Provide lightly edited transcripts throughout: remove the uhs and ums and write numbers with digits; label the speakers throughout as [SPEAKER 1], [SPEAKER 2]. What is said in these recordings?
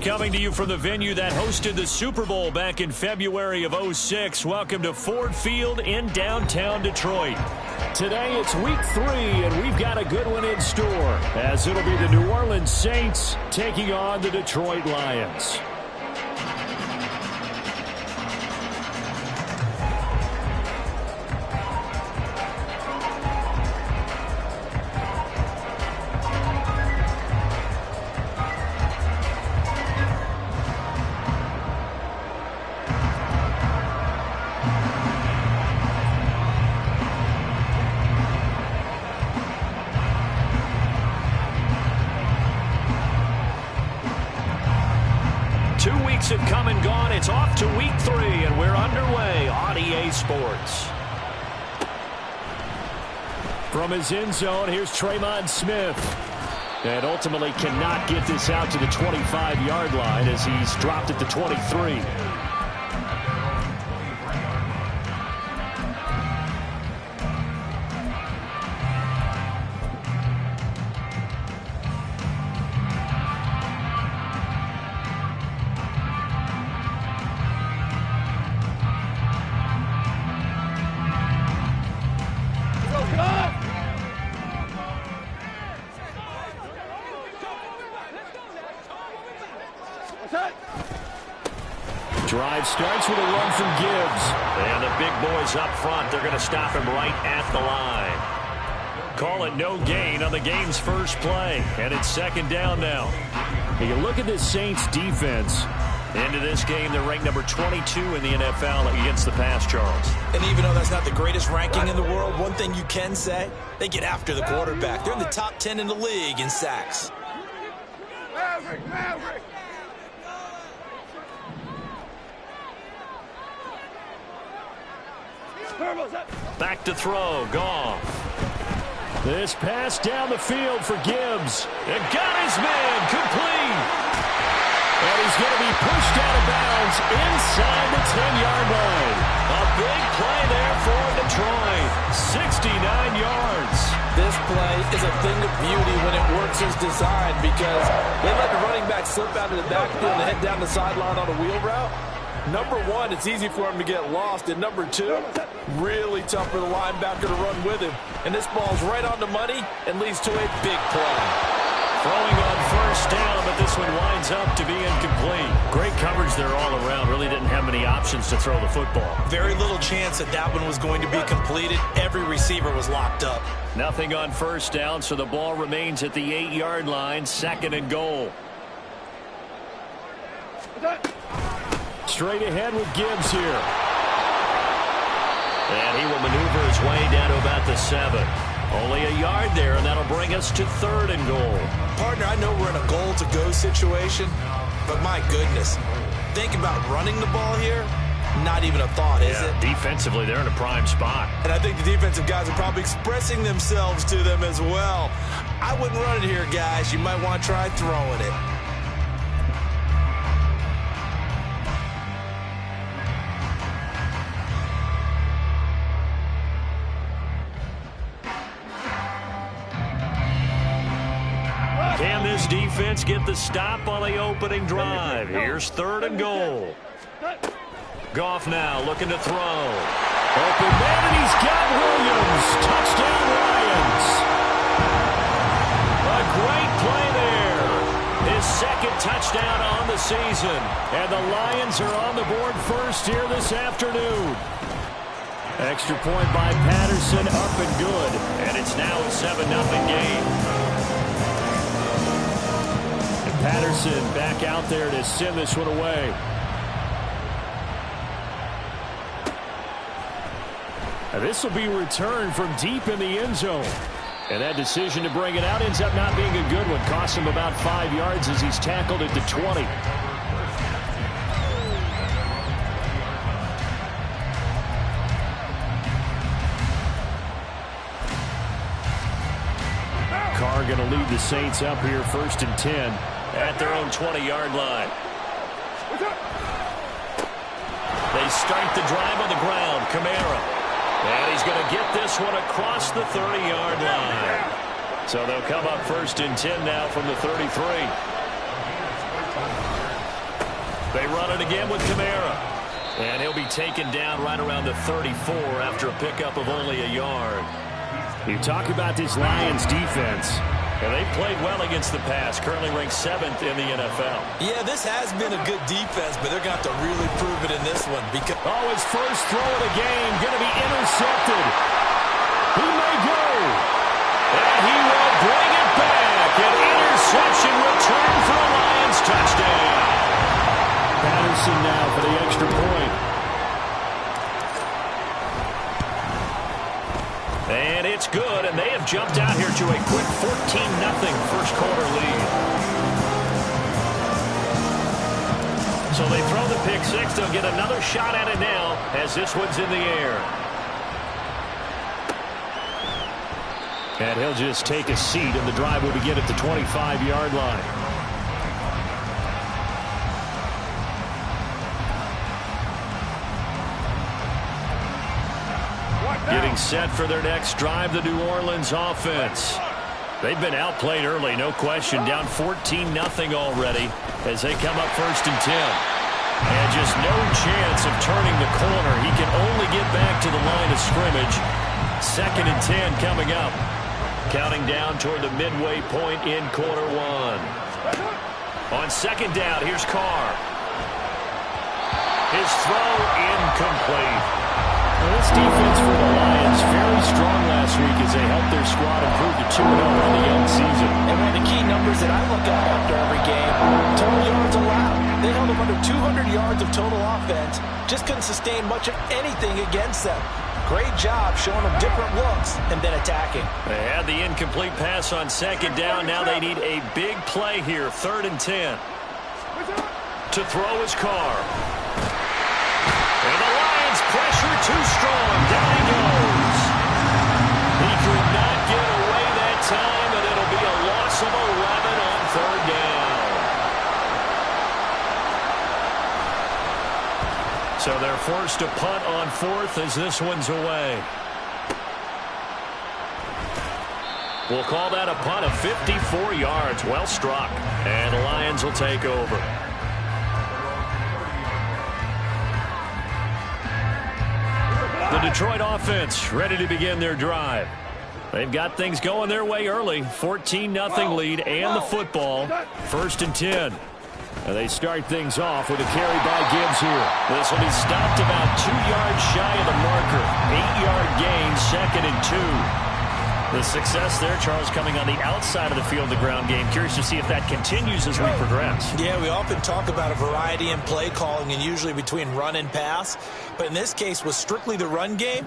[SPEAKER 1] Coming to you from the venue that hosted the Super Bowl back in February of '06. Welcome to Ford Field in downtown Detroit. Today it's week 3, and we've got a good one in store, as it'll be the New Orleans Saints taking on the Detroit Lions. Have come and gone. It's off to week 3, and we're underway on EA Sports. From his end zone, here's Tremon Smith. And ultimately cannot get this out to the 25-yard line as he's dropped at the 23. Drive starts with a run from Gibbs. And the big boys up front, they're going to stop him right at the line. Call it no gain on the game's first play. And it's second down now. You look at this Saints defense. Into this game, they're ranked number 22 in the NFL against the pass, Charles.
[SPEAKER 2] And even though that's not the greatest ranking in the world, one thing you can say, they get after the quarterback. They're in the top 10 in the league in sacks. Maverick!
[SPEAKER 1] Back to throw, Goff. This pass down the field for Gibbs. And got his man, complete. And he's going to be pushed out of bounds inside the 10-yard line. A big play there for Detroit. 69 yards.
[SPEAKER 3] This play is a thing of beauty when it works as designed, because they let the running back slip out of the backfield and head down the sideline on a wheel route. Number one, it's easy for him to get lost. And number two, really tough for the linebacker to run with him. And this ball's right on the money and leads to a big play.
[SPEAKER 1] Throwing on first down, but this one winds up to be incomplete. Great coverage there all around. Really didn't have many options to throw the football.
[SPEAKER 2] Very little chance that that one was going to be completed. Every receiver was locked up.
[SPEAKER 1] Nothing on first down, so the ball remains at the 8-yard line, second and goal. Straight ahead with Gibbs here. And he will maneuver his way down to about the 7. Only a yard there, and that'll bring us to third and goal.
[SPEAKER 2] Partner, I know we're in a goal-to-go situation, but my goodness, think about running the ball here. Not even a thought, is it?
[SPEAKER 1] Defensively, they're in a prime spot.
[SPEAKER 2] And I think the defensive guys are probably expressing themselves to them as well. I wouldn't run it here, guys. You might want to try throwing it.
[SPEAKER 1] Can this defense get the stop on the opening drive? Here's third and goal. Goff now looking to throw. Open man, and he's got Williams. Touchdown, Lions. A great play there. His second touchdown on the season. And the Lions are on the board first here this afternoon. Extra point by Patterson, up and good. And it's now a 7-0 game. Patterson back out there to send this one away. And this will be returned from deep in the end zone. And that decision to bring it out ends up not being a good one. Costs him about 5 yards as he's tackled at the 20. Carr going to lead the Saints up here first and 10. At their own 20-yard line. They start the drive on the ground. Kamara. And he's going to get this one across the 30-yard line. So they'll come up 1st and 10 now from the 33. They run it again with Kamara. And he'll be taken down right around the 34 after a pickup of only a yard. You talk about this Lions defense. And they played well against the pass, currently ranked 7th in the NFL.
[SPEAKER 2] Yeah, this has been a good defense, but they're going to have to really prove it in this one. Because
[SPEAKER 1] his first throw of the game going to be intercepted. He may go. And he will bring it back. An interception return for a Lions touchdown. Patterson now for the extra point. And it's good, and they have jumped out here to a quick 14-0 first quarter lead. So they throw the pick six. They'll get another shot at it now as this one's in the air. And he'll just take a seat, and the drive will begin at the 25-yard line. Getting set for their next drive, the New Orleans offense. They've been outplayed early, no question. Down 14-0 already as they come up 1st and 10. And just no chance of turning the corner. He can only get back to the line of scrimmage. 2nd and 10 coming up. Counting down toward the midway point in quarter one. On 2nd down, here's Carr. His throw incomplete. Well, this defense for the Lions very strong last week as they helped their squad improve to 2-0 on the young season.
[SPEAKER 3] And one of the key numbers that I look at after every game, total yards allowed. They held them under 200 yards of total offense. Just couldn't sustain much of anything against them. Great job showing them different looks and then attacking.
[SPEAKER 1] They had the incomplete pass on 2nd down. Now they need a big play here, 3rd and 10. To throw is Carr. And the Lions pressure too strong. Down he goes. He could not get away that time, and it'll be a loss of 11 on 3rd down. So they're forced to punt on 4th as this one's away. We'll call that a punt of 54 yards. Well struck. And the Lions will take over. The Detroit offense ready to begin their drive. They've got things going their way early. 14-0 lead and the football. 1st and 10. And they start things off with a carry by Gibbs here. This will be stopped about 2 yards shy of the marker. 8-yard gain, 2nd and 2. The success there, Charles, coming on the outside of the field, the ground game. Curious to see if that continues as we progress.
[SPEAKER 2] Yeah, we often talk about a variety in play calling and usually between run and pass. But in this case, with strictly the run game,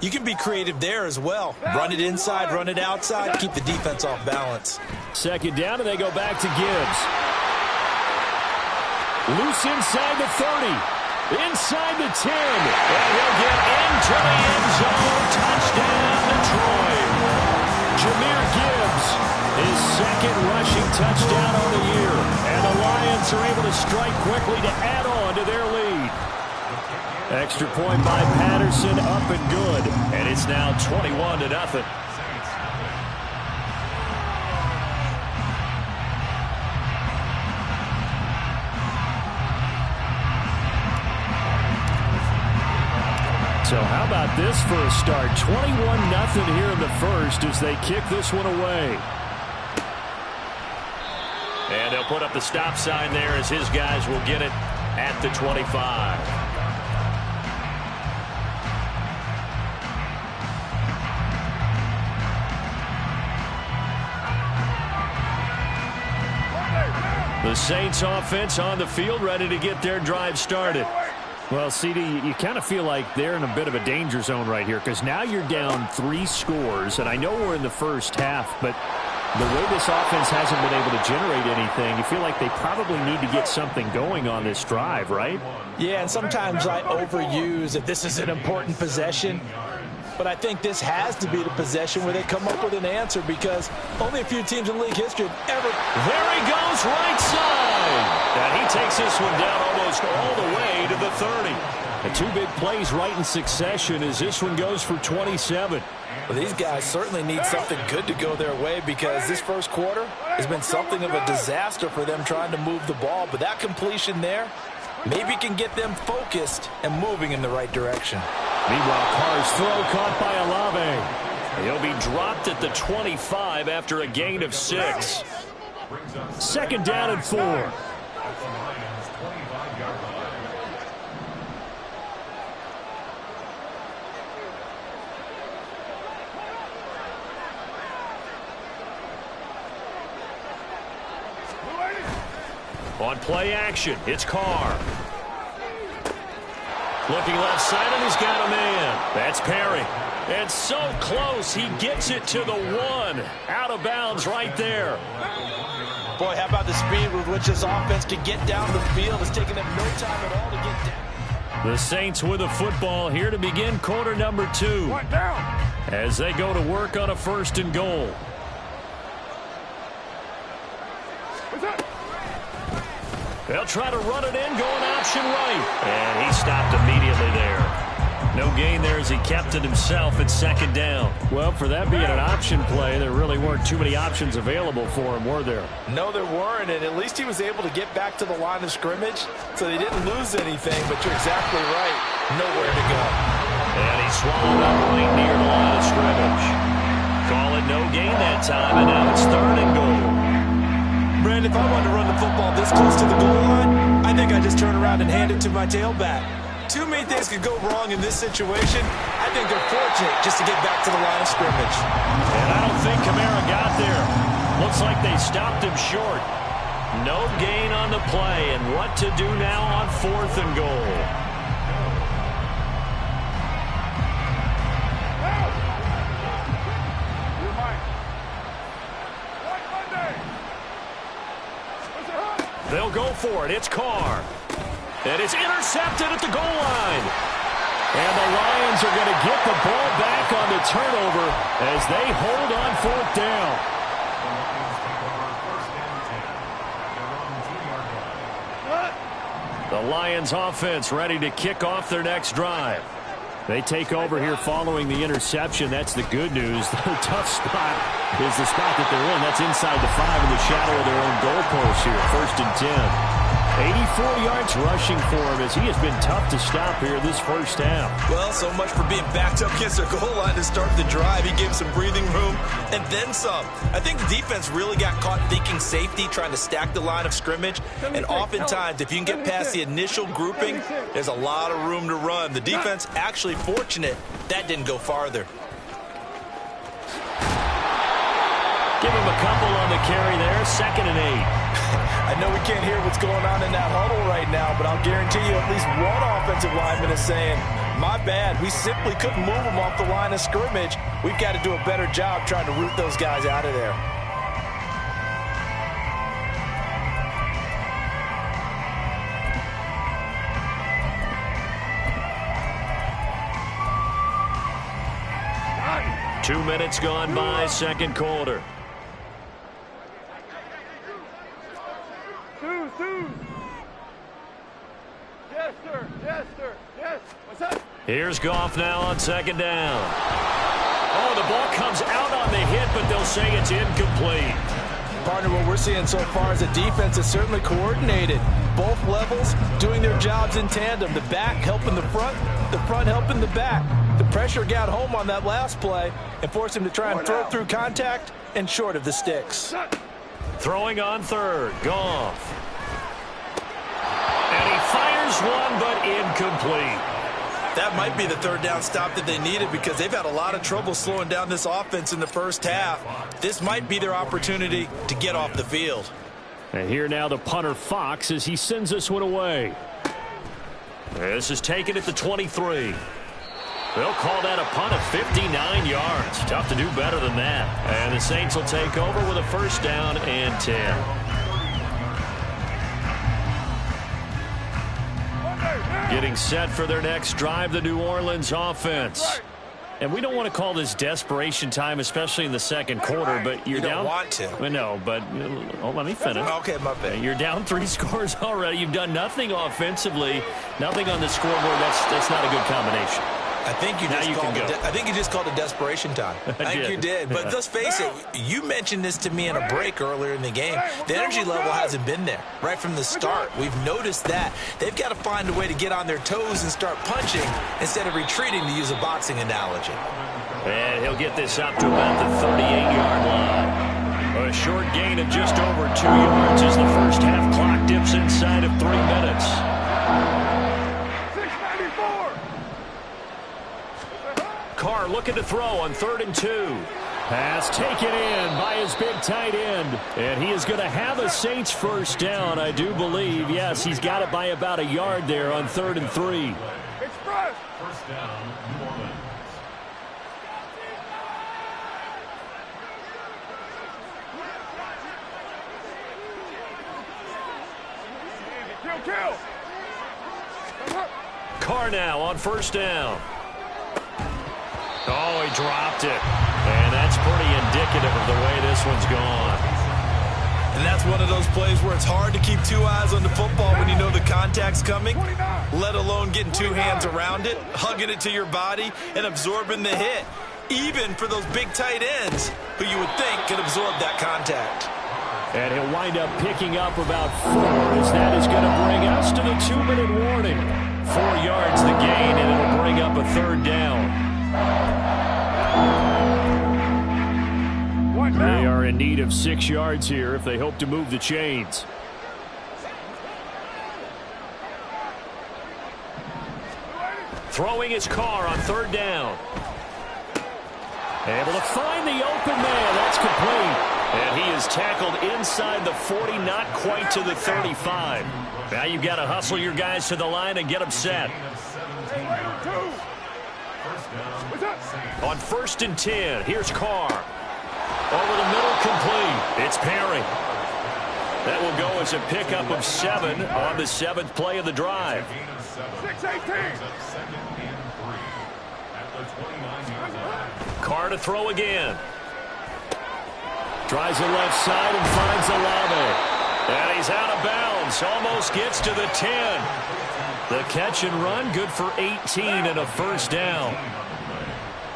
[SPEAKER 2] you can be creative there as well. Run it inside, run it outside, keep the defense off balance.
[SPEAKER 1] 2nd down, and they go back to Gibbs. Loose inside the 30. Inside the 10. And he'll get into the end zone. Touchdown, Detroit. Jahmyr Gibbs, his 2nd rushing touchdown on the year. And the Lions are able to strike quickly to add on to their lead. Extra point by Patterson, up and good. And it's now 21-0. So how about this for a start? 21-0 here in the first as they kick this one away. And they'll put up the stop sign there as his guys will get it at the 25. The Saints offense on the field ready to get their drive started. Well, CD, you kind of feel like they're in a bit of a danger zone right here because now you're down 3 scores, and I know we're in the first half, but the way this offense hasn't been able to generate anything, you feel like they probably need to get something going on this drive, right?
[SPEAKER 3] Yeah, and sometimes I overuse if this is an important possession.
[SPEAKER 2] But I think this has to be the possession where they come up with an answer because only a few teams in league history have ever.
[SPEAKER 1] There he goes, right side. And he takes this one down almost all the way to the 30. The two big plays right in succession as this one goes for 27.
[SPEAKER 3] Well, these guys certainly need something good to go their way because this first quarter has been something of a disaster for them trying to move the ball. But that completion there maybe can get them focused and moving in the right direction.
[SPEAKER 1] Meanwhile, Carr's throw caught by Olave. He'll be dropped at the 25 after a gain of 6. Second down and 4. On play action, it's Carr. Looking left side, and he's got a man. That's Perry. And so close, he gets it to the 1. Out of bounds right there.
[SPEAKER 2] Boy, how about the speed with which this offense can get down the field? It's taking them no time at all to get down.
[SPEAKER 1] The Saints with a football here to begin quarter number 2. As they go to work on a 1st and goal. They'll try to run it in, going option right. And he stopped immediately there. No gain there as he kept it himself at second down. Well, for that being an option play, there really weren't too many options available for him, were there?
[SPEAKER 3] No, there weren't, and at least he was able to get back to the line of scrimmage, so they didn't lose anything, but you're exactly right. Nowhere to go.
[SPEAKER 1] And he swallowed up right near the line of scrimmage. Call it no gain that time, and now it's 3rd and goal.
[SPEAKER 2] Brandon, if I wanted to run the football this close to the goal line, I think I just turn around and hand it to my tailback. Too many things could go wrong in this situation. I think they're fortunate just to get back to the line of scrimmage.
[SPEAKER 1] And I don't think Kamara got there. Looks like they stopped him short. No gain on the play, and what to do now on 4th and goal. They'll go for it. It's Carr. And it's intercepted at the goal line. And the Lions are going to get the ball back on the turnover as they hold on 4th down. The Lions offense ready to kick off their next drive. They take over here following the interception. That's the good news. Their tough spot is the spot that they're in. That's inside the 5 in the shadow of their own goalpost here. 1st and 10. 84 yards rushing for him as he has been tough to stop here this first half.
[SPEAKER 2] Well, so much for being backed up against their goal line to start the drive. He gave some breathing room and then some. I think the defense really got caught thinking safety, trying to stack the line of scrimmage. And oftentimes, if you can get past the initial grouping, there's a lot of room to run. The defense actually fortunate that didn't go farther.
[SPEAKER 1] Give him a couple on the carry there. 2nd and 8.
[SPEAKER 3] I know we can't hear what's going on in that huddle right now, but I'll guarantee you at least one offensive lineman is saying, my bad, we simply couldn't move them off the line of scrimmage. We've got to do a better job trying to root those guys out of there.
[SPEAKER 1] Two minutes gone by, second quarter.
[SPEAKER 4] Yes, sir. Yes, sir. Yes. What's up?
[SPEAKER 1] Here's Goff now on 2nd down. Oh, the ball comes out on the hit, but they'll say it's incomplete.
[SPEAKER 3] Partner, what we're seeing so far is a defense is certainly coordinated. Both levels doing their jobs in tandem. The back helping the front helping the back. The pressure got home on that last play and forced him to try and throw through contact and short of the sticks.
[SPEAKER 1] Throwing on 3rd, Goff. And he fires one, but incomplete.
[SPEAKER 2] That might be the 3rd down stop that they needed because they've had a lot of trouble slowing down this offense in the first half. This might be their opportunity to get off the field.
[SPEAKER 1] And here now the punter Fox as he sends this one away. This is taken at the 23. They'll call that a punt of 59 yards. Tough to do better than that. And the Saints will take over with a 1st down and 10. Getting set for their next drive, the New Orleans offense. And we don't want to call this desperation time, especially in the second quarter, but you're
[SPEAKER 2] you don't
[SPEAKER 1] down.
[SPEAKER 2] Want to.
[SPEAKER 1] No, but let me finish.
[SPEAKER 2] Okay, my bad.
[SPEAKER 1] You're down 3 scores already. You've done nothing offensively, nothing on the scoreboard. That's not a good combination.
[SPEAKER 2] I think you just called it desperation time. I think you did. But let's face it, you mentioned this to me in a break earlier in the game. The energy level hasn't been there right from the start. We've noticed that. They've got to find a way to get on their toes and start punching instead of retreating, to use a boxing analogy.
[SPEAKER 1] And he'll get this up to about the 38-yard line. A short gain of just over 2 yards as the first half clock dips inside of 3 minutes. Carr looking to throw on 3rd and 2. Pass taken in by his big tight end. And he is going to have a Saints first down, I do believe. Yes, he's got it by about a yard there on 3rd and 3.
[SPEAKER 4] Express.
[SPEAKER 5] First down, New Orleans.
[SPEAKER 4] Kill.
[SPEAKER 1] Carr now on 1st down. Oh, he dropped it. And that's pretty indicative of the way this one's gone.
[SPEAKER 2] And that's one of those plays where it's hard to keep 2 eyes on the football when you know the contact's coming, let alone getting 2 hands around it, hugging it to your body, and absorbing the hit, even for those big tight ends who you would think could absorb that contact.
[SPEAKER 1] And he'll wind up picking up about 4, as that is going to bring us to the 2-minute warning. 4 yards the gain, and it'll bring up a 3rd down. They are in need of 6 yards here if they hope to move the chains. Throwing his Carr on 3rd down. Able to find the open man. That's complete. And he is tackled inside the 40, not quite to the 35. Now you've got to hustle your guys to the line and get them set. On 1st and 10, here's Carr. Over the middle, complete. It's Perry. That will go as a pickup of 7 on the 7th play of the drive.
[SPEAKER 4] 6-18.
[SPEAKER 1] Carr to throw again. Tries the left side and finds Olave. And he's out of bounds. Almost gets to the 10. The catch and run, good for 18 and a 1st down.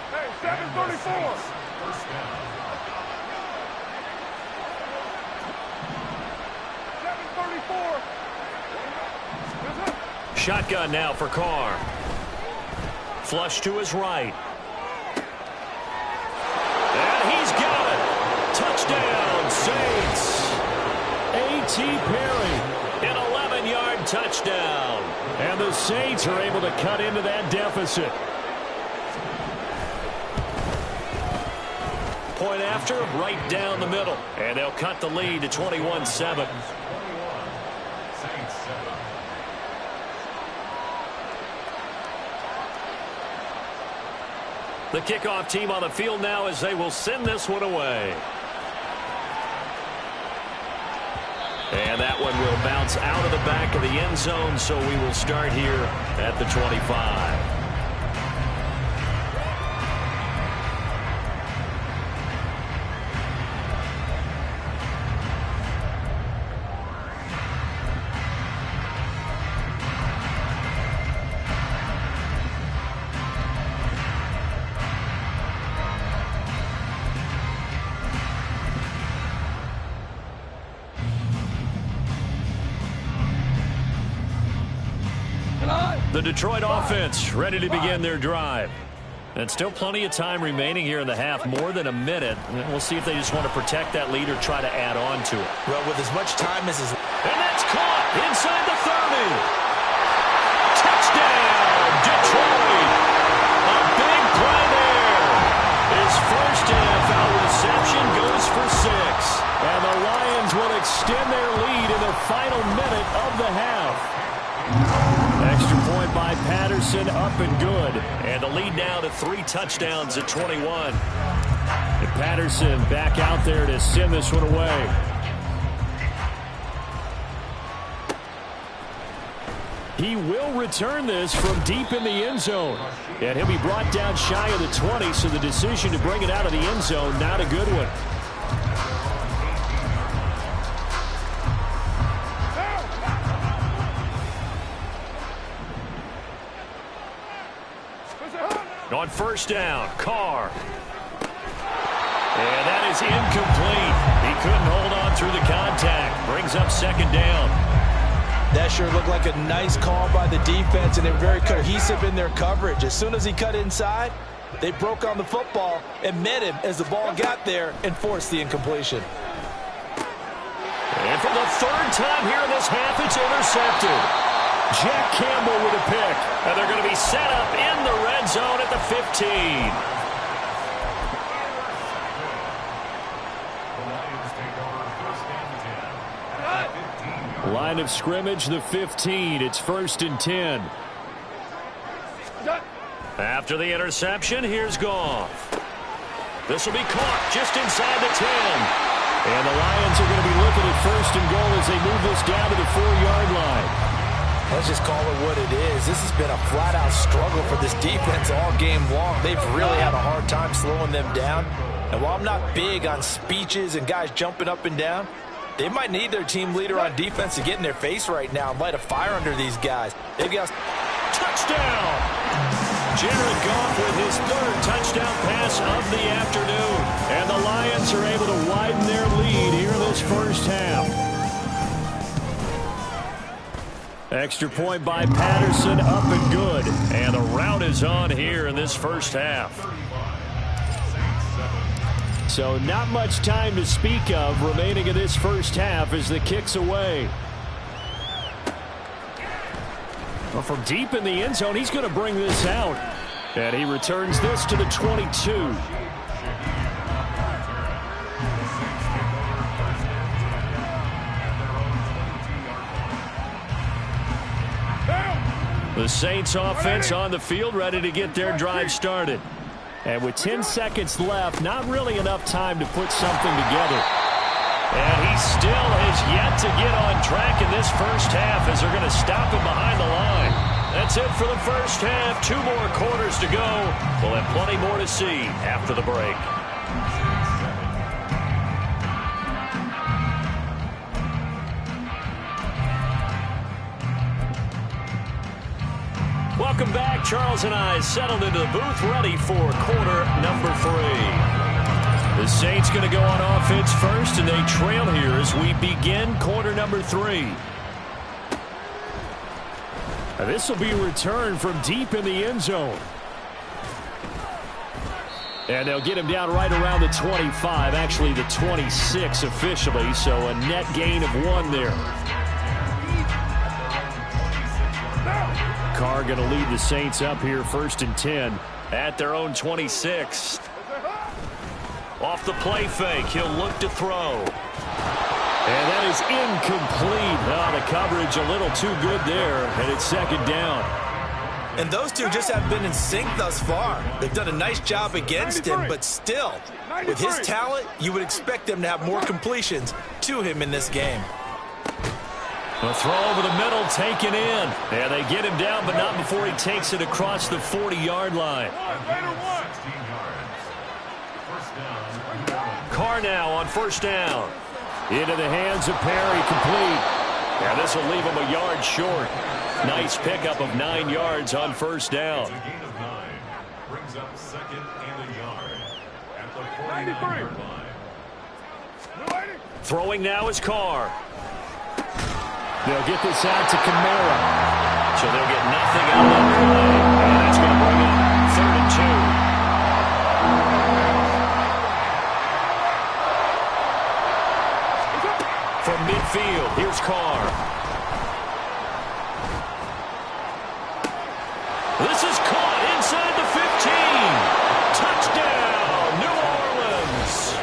[SPEAKER 4] Hey, 734.
[SPEAKER 1] Shotgun now for Carr. Flush to his right. And he's got it. Touchdown, Saints. A.T. Perry, an 11-yard touchdown. And the Saints are able to cut into that deficit. Point after, right down the middle. And they'll cut the lead to 21-7. The kickoff team on the field now as they will send this one away. And that one will bounce out of the back of the end zone, so we will start here at the 25. The Detroit offense ready to begin their drive. And still plenty of time remaining here in the half, more than a minute. We'll see if they just want to protect that lead or try to add on to it.
[SPEAKER 2] Well, with as much time as is...
[SPEAKER 1] And that's caught inside the 30. Touchdown, Detroit. A big play there. His first NFL reception goes for 6. And the Lions will extend their lead in the final minute of the half. Extra point by Patterson, up and good. And the lead now to 3 touchdowns at 21. And Patterson back out there to send this one away. He will return this from deep in the end zone. And he'll be brought down shy of the 20, so the decision to bring it out of the end zone, not a good one. On first down, Carr. And that is incomplete. He couldn't hold on through the contact. Brings up second down.
[SPEAKER 2] That sure looked like a nice call by the defense, and they were very cohesive in their coverage. As soon as he cut inside, they broke on the football and met him as the ball got there and forced the incompletion.
[SPEAKER 1] And for the third time here in this half, it's intercepted. Jack Campbell with a pick. And they're going to be set up in the red zone at the 15. Line of scrimmage, the 15. It's 1st and 10. After the interception, here's Goff. This will be caught just inside the 10. And the Lions are going to be looking at 1st and goal as they move this down to the 4-yard line.
[SPEAKER 2] Let's just call it what it is. This has been a flat-out struggle for this defense all game long. They've really had a hard time slowing them down. And while I'm not big on speeches and guys jumping up and down, they might need their team leader on defense to get in their face right now and light a fire under these guys. They've got touchdown. Jared Goff with his 3rd touchdown pass of the afternoon. And the Lions are able to widen their lead here in this first half. Extra point by Patterson, up and good. And the rout is on here in this first half. So not much time to speak of remaining in this first half as the kick's away. Well, from deep in the end zone, he's going to bring this out. And he returns this to the 22. The Saints offense on the field, ready to get their drive started. And with 10 seconds left, not really enough time to put something together. And he still has yet to get on track in this first half as they're going to stop him behind the line. That's it for the first half. 2 more quarters to go. We'll have plenty more to see after the break. Welcome back. Charles and I settled into the booth, ready for quarter number 3. The Saints going to go on offense first, and they trail here as we begin quarter number 3. This will be returned from deep in the end zone. And they'll get him down right around the 25, actually the 26 officially, so a net gain of 1 there. Carr going to lead the Saints up here 1st and 10 at their own 26. Off the play fake, he'll look to throw. And that is incomplete. Oh, the coverage a little too good there, and it's 2nd down. And those two just have been in sync thus far. They've done a nice job against him, but still, with his talent, you would expect them to have more completions to him in this game.
[SPEAKER 1] A throw over the middle, taken in. And they get him down, but not before he takes it across the 40-yard line. Carr now on 1st down. Into the hands of Perry, complete. And this will leave him a yard short. Nice pickup of 9 yards on 1st down.
[SPEAKER 5] Gain of 9 brings up 2nd and a yard at the 49-yard line.
[SPEAKER 1] Throwing now is Carr. They'll get this out to Kamara. So they'll get nothing out of that play. And that's going to bring up 3rd and 2. From midfield, here's Carr. This is caught inside the 15. Touchdown, New Orleans.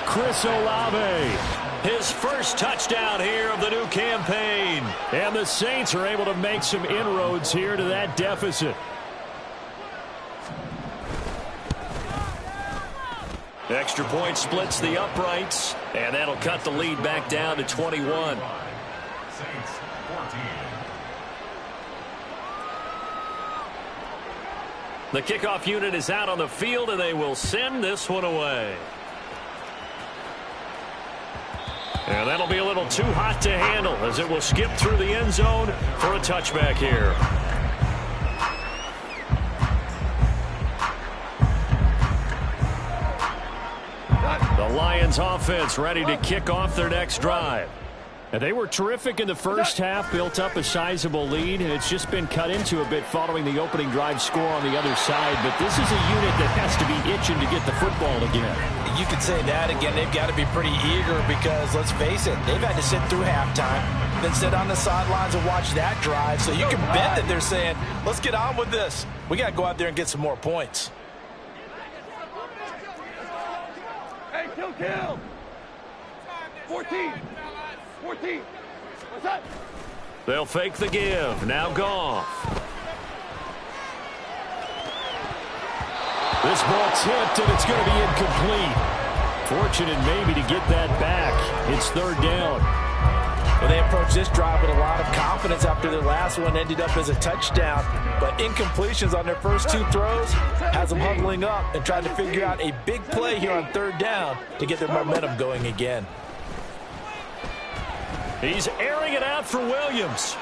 [SPEAKER 1] Chris Olave. His first touchdown here of the new campaign. And the Saints are able to make some inroads here to that deficit. Extra point splits the uprights. And that'll cut the lead back down to 21.
[SPEAKER 5] Saints 14.
[SPEAKER 1] The kickoff unit is out on the field, and they will send this one away. And that'll be a little too hot to handle as it will skip through the end zone for a touchback here. The Lions offense ready to kick off their next drive. And they were terrific in the first half, built up a sizable lead, and it's just been cut into a bit following the opening drive score on the other side. But this is a unit that has to be itching to get the football again.
[SPEAKER 2] You could say that again. They've got to be pretty eager because, let's face it, they've had to sit through halftime, then sit on the sidelines and watch that drive. So you can bet that they're saying, let's get on with this. We got to go out there and get some more points.
[SPEAKER 4] Hey, kill. 14. What's that?
[SPEAKER 1] They'll fake the give. Now Goff. This ball tipped, and it's going to be incomplete. Fortunate maybe to get that back. It's third down.
[SPEAKER 2] Well, they approached this drive with a lot of confidence after their last one ended up as a touchdown. But incompletions on their first two throws has them huddling up and trying to figure out a big play here on third down to get their momentum going again.
[SPEAKER 1] He's airing it out for Williams.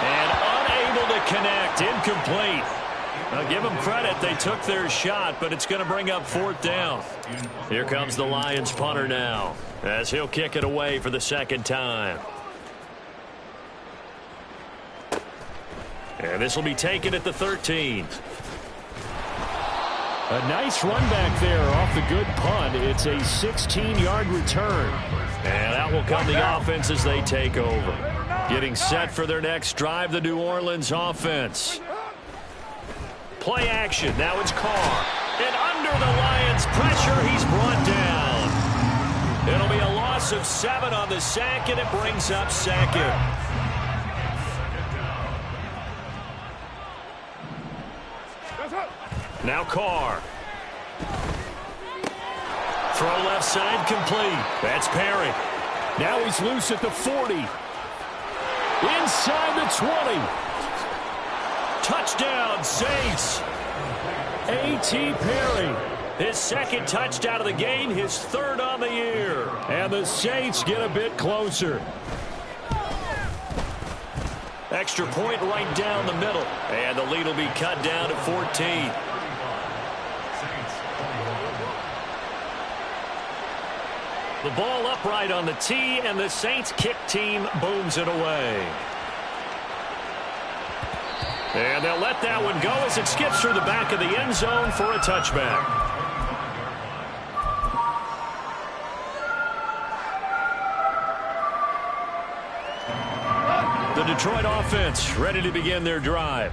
[SPEAKER 1] And unable to connect. Incomplete. I'll give them credit. They took their shot, but it's going to bring up fourth down. Here comes the Lions punter now, as he'll kick it away for the second time. And this will be taken at the 13. A nice run back there off the good punt. It's a 16-yard return. And out will come the offense as they take over. Getting set for their next drive, the New Orleans offense. Play action. Now it's Carr. And under the Lions' pressure, he's brought down. It'll be a loss of 7 on the sack, and it brings up second. Now Carr. Throw left side complete. That's Perry. Now he's loose at the 40. Inside the 20. Touchdown, Saints. A.T. Perry. His second touchdown of the game, his third on the year. And the Saints get a bit closer. Extra point right down the middle. And the lead will be cut down to 14. The ball upright on the tee, and the Saints kick team booms it away. And they'll let that one go as it skips through the back of the end zone for a touchback. The Detroit offense ready to begin their drive.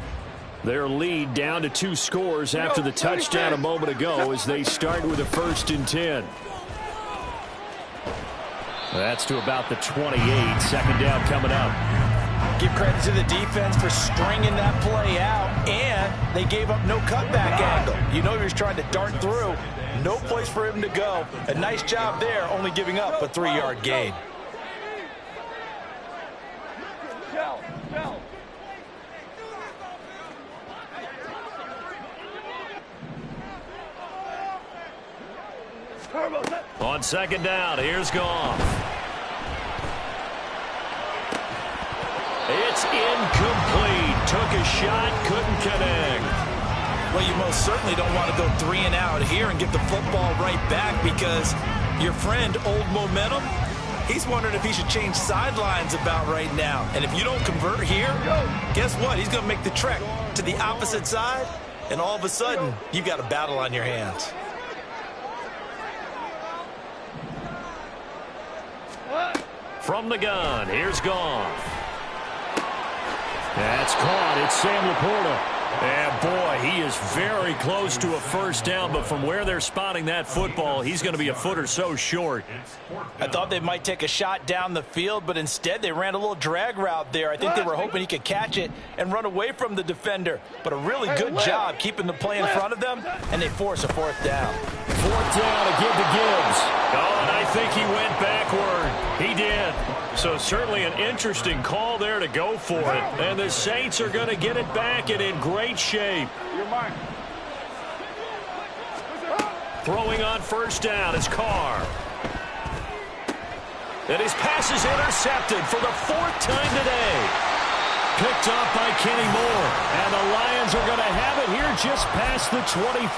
[SPEAKER 1] Their lead down to 2 scores after the touchdown a moment ago as they start with a 1st and 10. That's to about the 28. Second down coming up.
[SPEAKER 2] Give credit to the defense for stringing that play out, and they gave up no cutback angle. You know he was trying to dart through. No place for him to go. A nice job there, only giving up a 3-yard gain.
[SPEAKER 1] On second down, here's Goff. It's incomplete. Took a shot, couldn't connect.
[SPEAKER 2] Well, you most certainly don't want to go 3 and out here and get the football right back because your friend, Old Momentum, he's wondering if he should change sidelines about right now. And if you don't convert here, guess what? He's going to make the trek to the opposite side, and all of a sudden, you've got a battle on your hands.
[SPEAKER 1] From the gun, here's Goff. That's caught. It's Sam Laporta. And, boy, he is very close to a first down, but from where they're spotting that football, he's going to be a foot or so short.
[SPEAKER 2] I thought they might take a shot down the field, but instead they ran a little drag route there. I think they were hoping he could catch it and run away from the defender. But a really good job keeping the play in front of them, and they force a 4th down.
[SPEAKER 1] 4th down to give to Gibbs. Oh, and I think he went backward. He did. So certainly an interesting call there to go for it. And the Saints are going to get it back and in great shape. Throwing on first down is Carr. And his pass is intercepted for the 4th time today. Picked off by Kenny Moore. And the Lions are going to have it here just past the 25.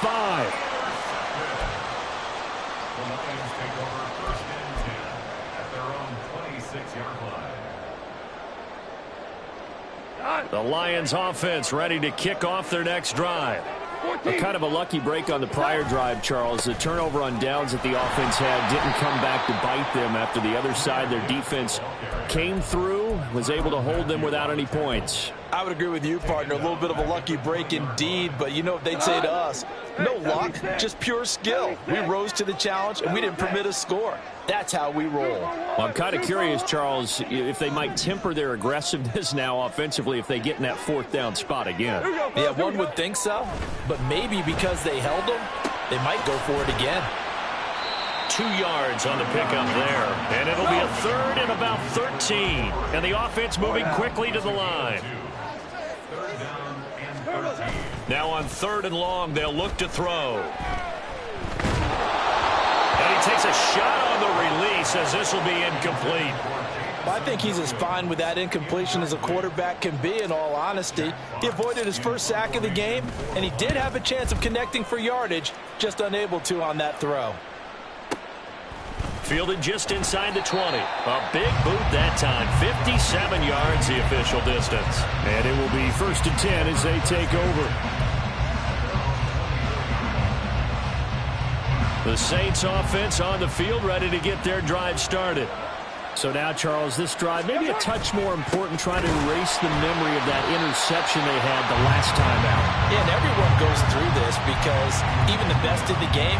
[SPEAKER 5] The Lions take over first and 10 at their own 26-yard line.
[SPEAKER 1] The Lions offense ready to kick off their next drive. Kind of a lucky break on the prior drive, Charles. The turnover on downs that the offense had didn't come back to bite them after the other side. Their defense came through, was able to hold them without any points.
[SPEAKER 3] I would agree with you, partner. A little bit of a lucky break indeed, but you know what they'd say to us? No luck, just pure skill. We rose to the challenge, and we didn't permit a score. That's how we roll.
[SPEAKER 1] Well, I'm kind of curious, Charles, if they might temper their aggressiveness now offensively if they get in that 4th down spot again.
[SPEAKER 3] Yeah, one would think so, but maybe because they held them, they might go for it again.
[SPEAKER 1] 2 yards on the pickup there, and it'll be a 3rd and about 13. And the offense moving quickly to the line. Now on 3rd and long, they'll look to throw. And he takes a shot on the release as this will be incomplete.
[SPEAKER 3] Well, I think he's as fine with that incompletion as a quarterback can be, in all honesty. He avoided his first sack of the game, and he did have a chance of connecting for yardage, just unable to on that throw.
[SPEAKER 1] Fielded just inside the 20. A big boot that time. 57 yards the official distance. And it will be 1st and 10 as they take over. The Saints offense on the field ready to get their drive started. So now, Charles, this drive maybe a touch more important, trying to erase the memory of that interception they had the last time out.
[SPEAKER 3] Yeah, and everyone goes through this because even the best in the game,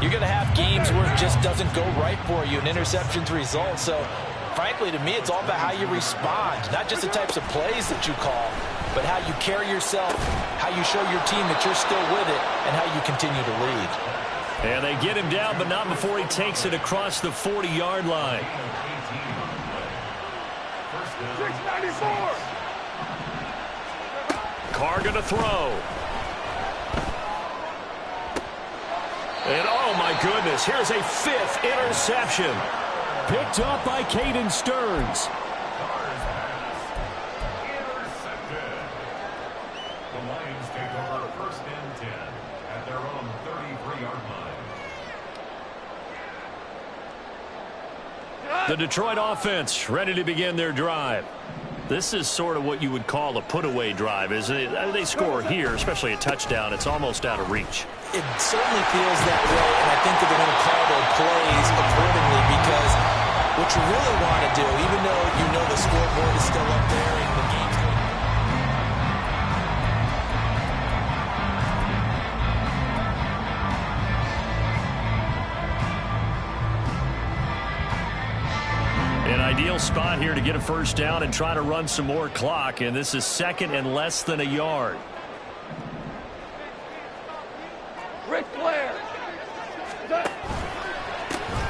[SPEAKER 3] you're going to have games where it just doesn't go right for you, and interceptions result. So, frankly, to me, it's all about how you respond, not just the types of plays that you call, but how you carry yourself, how you show your team that you're still with it, and how you continue to lead.
[SPEAKER 1] And they get him down, but not before he takes it across the 40-yard line.
[SPEAKER 4] 694.
[SPEAKER 1] Carr going to throw. And oh my goodness, here's a 5th interception. Picked up by Caden Stearns.
[SPEAKER 5] Intercepted. The Lions take over first and 10 at their own 33-yard line.
[SPEAKER 1] The Detroit offense ready to begin their drive. This is sort of what you would call a put-away drive, isn't it? They score here, especially a touchdown. It's almost out of reach.
[SPEAKER 2] It certainly feels that way, and I think that they're going to call their plays accordingly because what you really want to do, even though you know the scoreboard is still up there and the game's going
[SPEAKER 1] An ideal spot here to get a first down and try to run some more clock, and this is 2nd and less than a yard.
[SPEAKER 4] Ric Flair.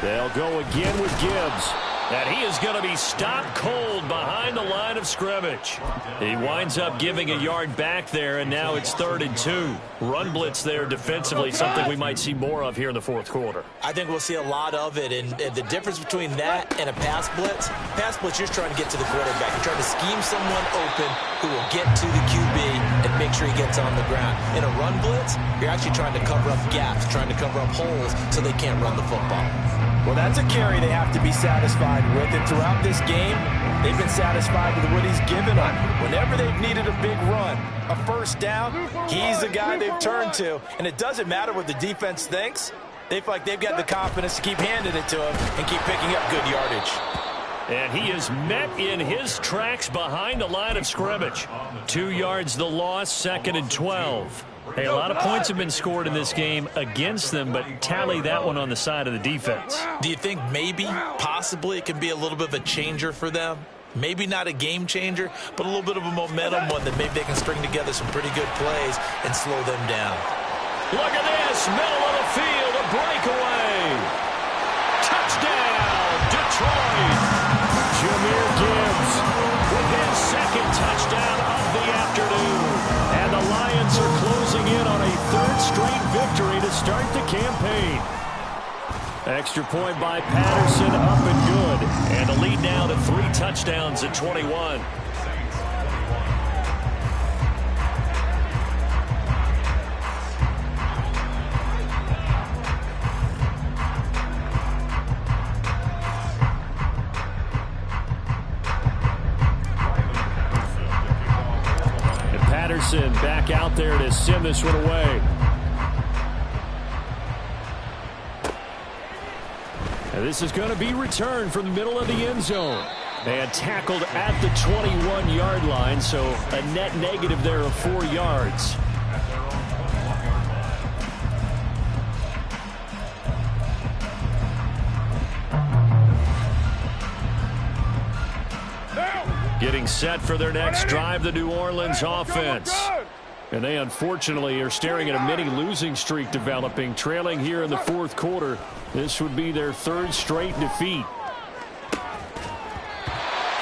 [SPEAKER 1] They'll go again with Gibbs. And he is going to be stopped cold behind the line of scrimmage. He winds up giving a yard back there, and now it's 3rd and 2. Run blitz there defensively, something we might see more of here in the 4th quarter.
[SPEAKER 2] I think we'll see a lot of it, and the difference between that and a pass blitz, you're just trying to get to the quarterback. You're trying to scheme someone open who will get to the QB and make sure he gets on the ground. In a run blitz, you're actually trying to cover up gaps, trying to cover up holes so they can't run the football.
[SPEAKER 3] Well, that's a carry they have to be satisfied with, and throughout this game, they've been satisfied with what he's given them. Whenever they've needed a big run, a first down, he's the guy they've turned to, and it doesn't matter what the defense thinks. They feel like they've got the confidence to keep handing it to him and keep picking up good yardage.
[SPEAKER 1] And he is met in his tracks behind the line of scrimmage. 2 yards the loss, 2nd and 12. Hey, a lot of points have been scored in this game against them, but tally that one on the side of the defense.
[SPEAKER 2] Do you think maybe, possibly, it can be a little bit of a changer for them? Maybe not a game changer, but a little bit of a momentum one that maybe they can string together some pretty good plays and slow them down.
[SPEAKER 1] Look at this, middle of the field, a breakaway. Touchdown, Detroit. Jahmyr Gibbs with his 2nd touchdown of the afternoon. And the Lions are closing in on a 3rd straight victory to start the campaign. Extra point by Patterson, up and good. And the lead now to 3 touchdowns at 21. And Patterson back out there to send this one away. And this is going to be returned from the middle of the end zone. And tackled at the 21-yard line, so a net negative there of 4 yards. Getting set for their next drive, the New Orleans offense. And they unfortunately are staring at a mini losing streak developing, trailing here in the 4th quarter. This would be their 3rd straight defeat.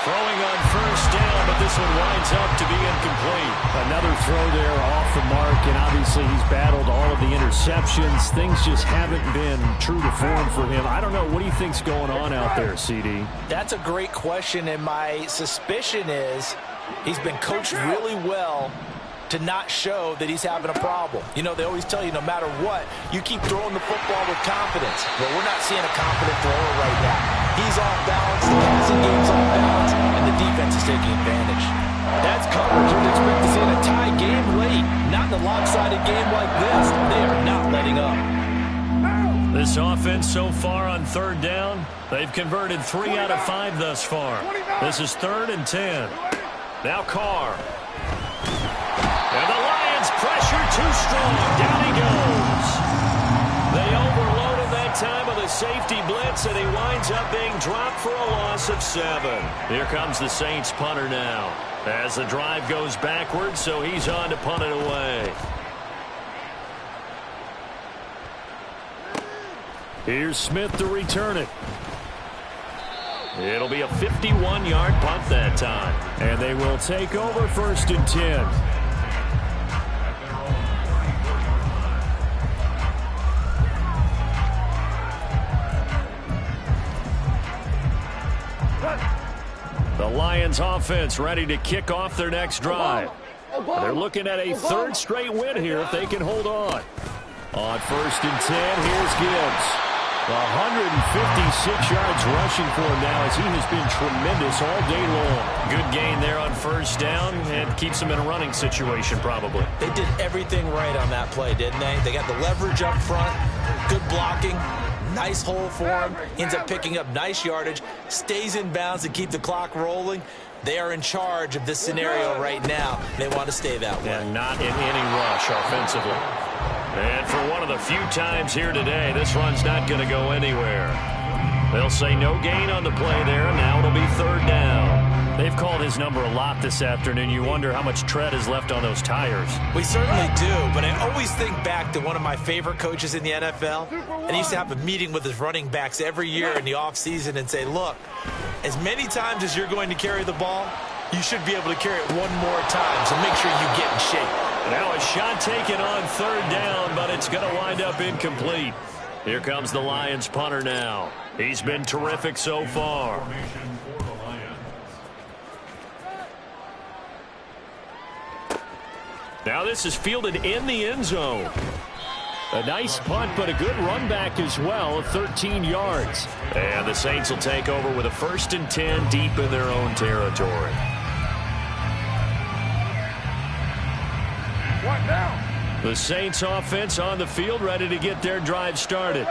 [SPEAKER 1] Throwing on first down, but this one winds up to be incomplete. Another throw there off the mark, and obviously he's battled all of the interceptions. Things just haven't been true to form for him. I don't know. What do you think's going on out there, CD?
[SPEAKER 2] That's a great question, and my suspicion is he's been coached really well to not show that he's having a problem. You know, they always tell you no matter what, you keep throwing the football with confidence. Well, we're not seeing a confident thrower right now. He's off balance, the passing game's off balance, and the defense is taking advantage. That's coverage you'd expect to see in a tie game late. Not in a lopsided game like this. They are not letting up.
[SPEAKER 1] This offense so far on 3rd down, they've converted 3 out of 5 thus far. This is 3rd and 10. Now Carr. And the Lions pressure too strong. Down he goes. They overloaded that time with a safety blitz, and he winds up being dropped for a loss of 7. Here comes the Saints punter now. As the drive goes backwards, so he's on to punt it away. Here's Smith to return it. It'll be a 51-yard punt that time. And they will take over 1st and 10. The Lions offense ready to kick off their next drive. They're looking at a 3rd straight win here if they can hold on. On 1st and 10, here's Gibbs. 156 yards rushing for him now as he has been tremendous all day long. Good gain there on 1st down and keeps him in a running situation probably.
[SPEAKER 2] They did everything right on that play, didn't they? They got the leverage up front, good blocking. Nice hole for him. Ends up picking up nice yardage. Stays in bounds to keep the clock rolling. They are in charge of this scenario right now. They want to stay that way.
[SPEAKER 1] And not in any rush offensively. And for one of the few times here today, this run's not going to go anywhere. They'll say no gain on the play there. Now it'll be 3rd down. They've called his number a lot this afternoon. You wonder how much tread is left on those tires.
[SPEAKER 2] We certainly do, but I always think back to one of my favorite coaches in the NFL. And he used to have a meeting with his running backs every year in the offseason and say, look, as many times as you're going to carry the ball, you should be able to carry it one more time, so make sure you get in shape.
[SPEAKER 1] Now a shot taken on 3rd down, but it's going to wind up incomplete. Here comes the Lions punter now. He's been terrific so far. Now this is fielded in the end zone. A nice punt, but a good run back as well of 13 yards. And the Saints will take over with a 1st and 10 deep in their own territory.
[SPEAKER 4] What now?
[SPEAKER 1] The Saints offense on the field ready to get their drive started.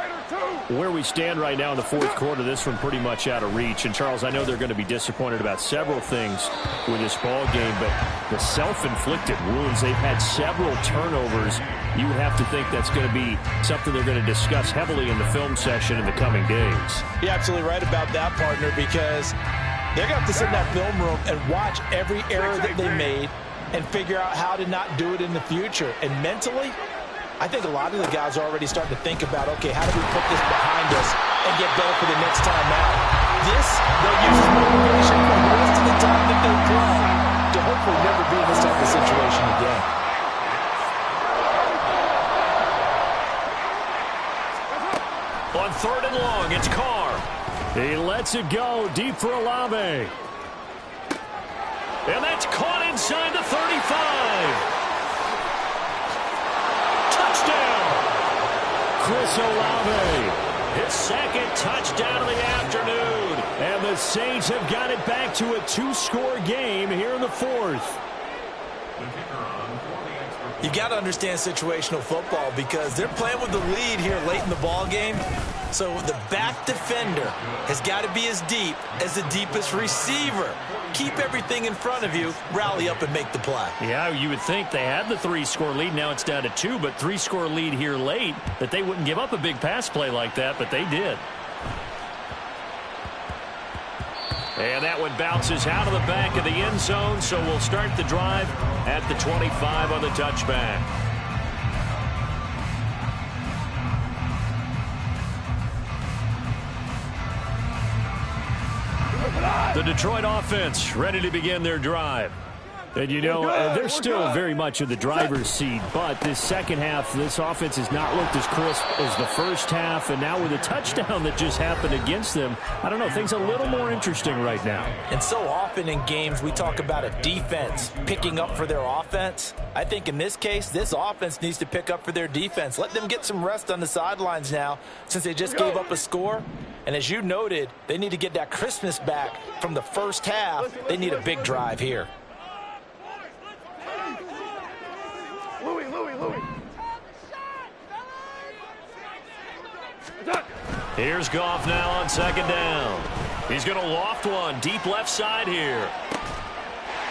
[SPEAKER 1] Where we stand right now in the 4th quarter, this one pretty much out of reach. And, Charles, I know they're going to be disappointed about several things with this ball game, but the self-inflicted wounds, they've had several turnovers. You would have to think that's going to be something they're going to discuss heavily in the film session in the coming days.
[SPEAKER 2] You're absolutely right about that, partner, because they're going to have to sit in that film room and watch every error that they made and figure out how to not do it in the future. And mentally, I think a lot of the guys are already starting to think about, okay, how do we put this behind us and get better for the next time out? This, they'll use as motivation for the rest of the time that they play to hopefully never be in this type of situation again.
[SPEAKER 1] On 3rd and long. lets it go deep for Olave. And that's caught inside the 35. Touchdown! Chris Olave, his second touchdown of the afternoon. And the Saints have got it back to a 2-score game here in the fourth.
[SPEAKER 2] You got to understand situational football because they're playing with the lead here late in the ball game. So the back defender has got to be as deep as the deepest receiver. Keep everything in front of you, rally up and make the play.
[SPEAKER 1] Yeah, you would think they had the 3-score lead. Now it's down to 2, but 3-score lead here late, that they wouldn't give up a big pass play like that, but they did. And that one bounces out of the back of the end zone, so we'll start the drive at the 25 on the touchback. The Detroit offense ready to begin their drive. And, you know, they're still very much in the driver's seat, but this second half, this offense has not looked as crisp as the first half, and now with a touchdown that just happened against them, I don't know, things a little more interesting right now.
[SPEAKER 2] And so often in games we talk about a defense picking up for their offense. I think in this case, this offense needs to pick up for their defense. Let them get some rest on the sidelines now since they just gave up a score. And as you noted, they need to get that crispness back from the first half. They need a big drive here.
[SPEAKER 1] Here's Goff now on second down. He's going to loft one deep left side here.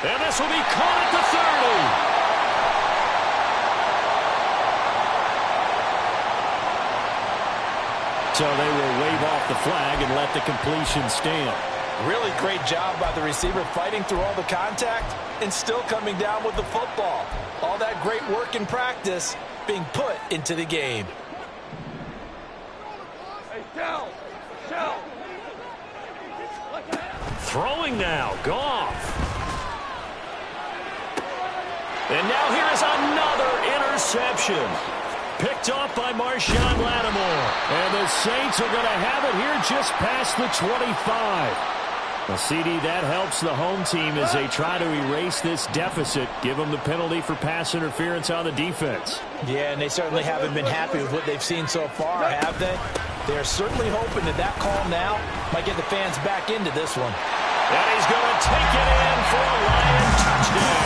[SPEAKER 1] And this will be caught at the 30. So they will wave off the flag and let the completion stand.
[SPEAKER 2] Really great job by the receiver fighting through all the contact and still coming down with the football. All that great work in practice being put into the game.
[SPEAKER 1] Throwing now, Goff. And now here is another interception. Picked off by Marshawn Lattimore. And the Saints are going to have it here just past the 25. Well, CD, that helps the home team as they try to erase this deficit. Give them the penalty for pass interference on the defense.
[SPEAKER 2] Yeah, and they certainly haven't been happy with what they've seen so far, have they? They're certainly hoping that that call now might get the fans back into this one.
[SPEAKER 1] And he's going to take it in for a Lion touchdown.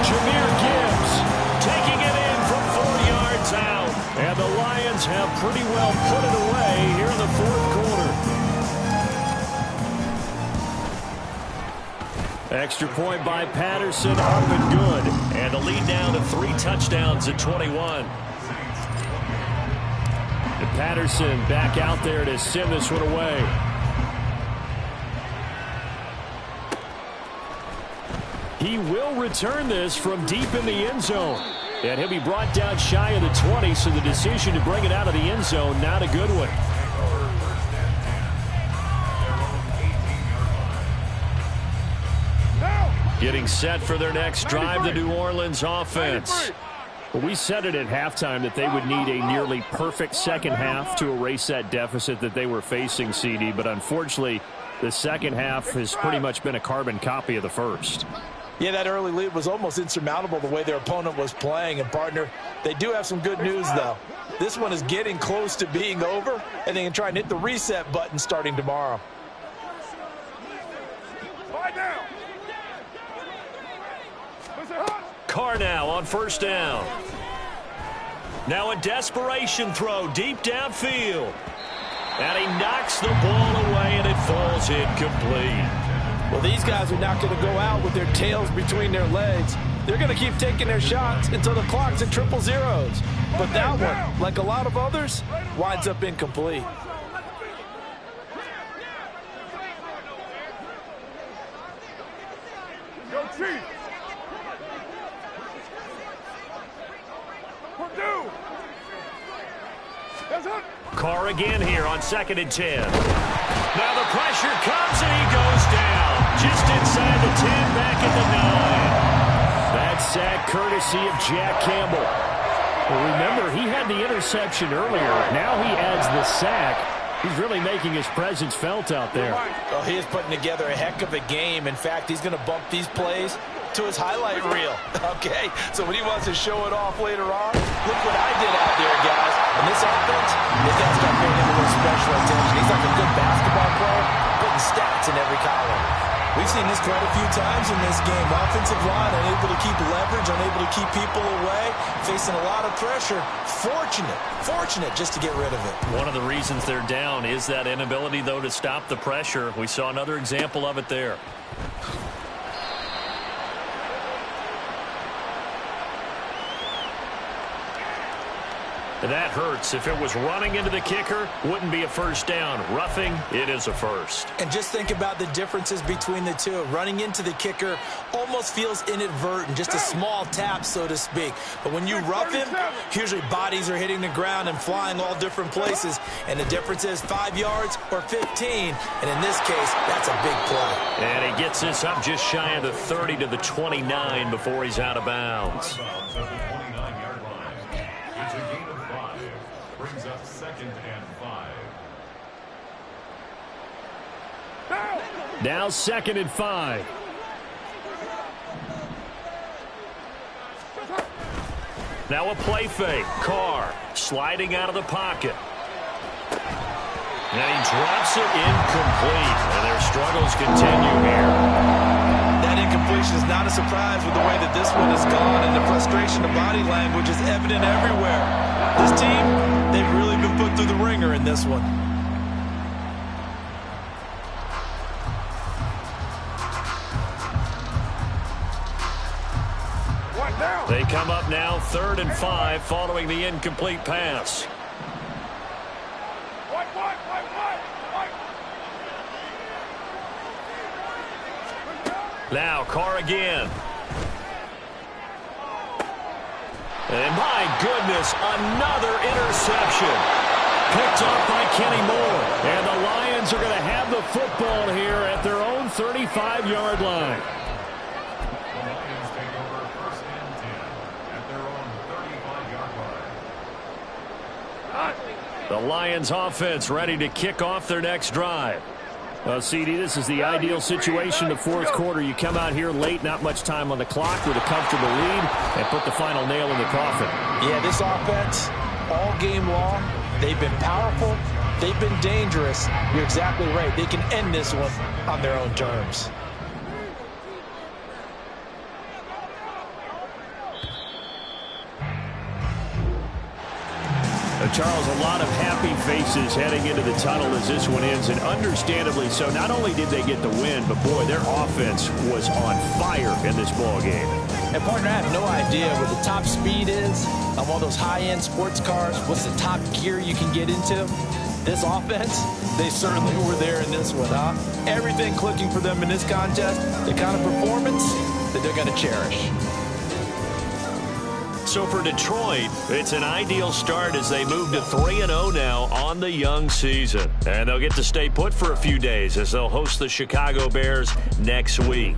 [SPEAKER 1] Jahmyr Gibbs taking it in from 4 yards out. And the Lions have pretty well put it away here in the fourth quarter. Extra point by Patterson, up and good. And the lead down to 3 touchdowns at 21. And Patterson back out there to send this one away. He will return this from deep in the end zone. And he'll be brought down shy of the 20, so the decision to bring it out of the end zone, not a good one. Getting set for their next drive, the New Orleans offense. Well, we said it at halftime that they would need a nearly perfect second half to erase that deficit that they were facing, CD. But unfortunately, the second half has pretty much been a carbon copy of the first.
[SPEAKER 2] Yeah, that early lead was almost insurmountable the way their opponent was playing. And, partner, they do have some good news, though. This one is getting close to being over, and they can try and hit the reset button starting tomorrow.
[SPEAKER 1] Carr now on first down. Now a desperation throw deep downfield. And he knocks the ball away, and it falls incomplete.
[SPEAKER 3] Well, these guys are not going to go out with their tails between their legs. They're going to keep taking their shots until the clock's at 000. But that one, like a lot of others, winds up incomplete.
[SPEAKER 1] Carr again here on 2nd and 10. Now the pressure comes, and he goes down. Just inside the 10, back at the 9. That sack courtesy of Jack Campbell. Well, remember, he had the interception earlier. Now he adds the sack. He's really making his presence felt out there.
[SPEAKER 2] Oh, he is putting together a heck of a game. In fact, he's going to bump these plays to his highlight reel. Okay, so when he wants to show it off later on, look what I did out there, guys. In this offense, they got to start paying him a little special attention. He's like a good basketball player, putting stats in every column.
[SPEAKER 6] We've seen this quite a few times in this game. Offensive line unable to keep leverage, unable to keep people away, facing a lot of pressure. Fortunate just to get rid of it.
[SPEAKER 1] One of the reasons they're down is that inability, though, to stop the pressure. We saw another example of it there. That hurts. If it was running into the kicker, wouldn't be a first down. Roughing, it is a first.
[SPEAKER 6] And just think about the differences between the two. Running into the kicker almost feels inadvertent, just a small tap, so to speak. But when you rough him, usually bodies are hitting the ground and flying all different places. And the difference is 5 yards or 15. And in this case, that's a big play.
[SPEAKER 1] And he gets this up just shy of the 30 to the 29 before he's out of bounds.
[SPEAKER 5] Brings up 2nd and 5.
[SPEAKER 1] Now 2nd and 5. Now a play fake. Carr sliding out of the pocket. And he drops it incomplete. And their struggles continue here.
[SPEAKER 6] That incompletion is not a surprise with the way that this one has gone, and the frustration of body language is evident everywhere. This team, they've really been put through the ringer in this one.
[SPEAKER 1] They come up now 3rd and 5 following the incomplete pass. Now Carr again. And my goodness, another interception. Picked up by Kenny Moore. And the Lions are going to have the football here at their own 35-yard line.
[SPEAKER 5] The Lions take over 1st and 10 at their own 35-yard line.
[SPEAKER 1] The Lions offense ready to kick off their next drive. CD, this is the ideal situation, the 4th quarter. You come out here late, not much time on the clock with a comfortable lead, and put the final nail in the coffin.
[SPEAKER 6] Yeah, this offense, all game long, they've been powerful, they've been dangerous. You're exactly right. They can end this one on their own terms.
[SPEAKER 1] Charles, a lot of happy faces heading into the tunnel as this one ends, and understandably so. Not only did they get the win, but boy, their offense was on fire in this ball game.
[SPEAKER 6] And partner, I have no idea what the top speed is on one of those high-end sports cars. What's the top gear you can get into? This offense, they certainly were there in this one, huh? Everything clicking for them in this contest, the kind of performance that they're going to cherish.
[SPEAKER 1] So for Detroit, it's an ideal start as they move to 3-0 now on the young season. And they'll get to stay put for a few days as they'll host the Chicago Bears next week.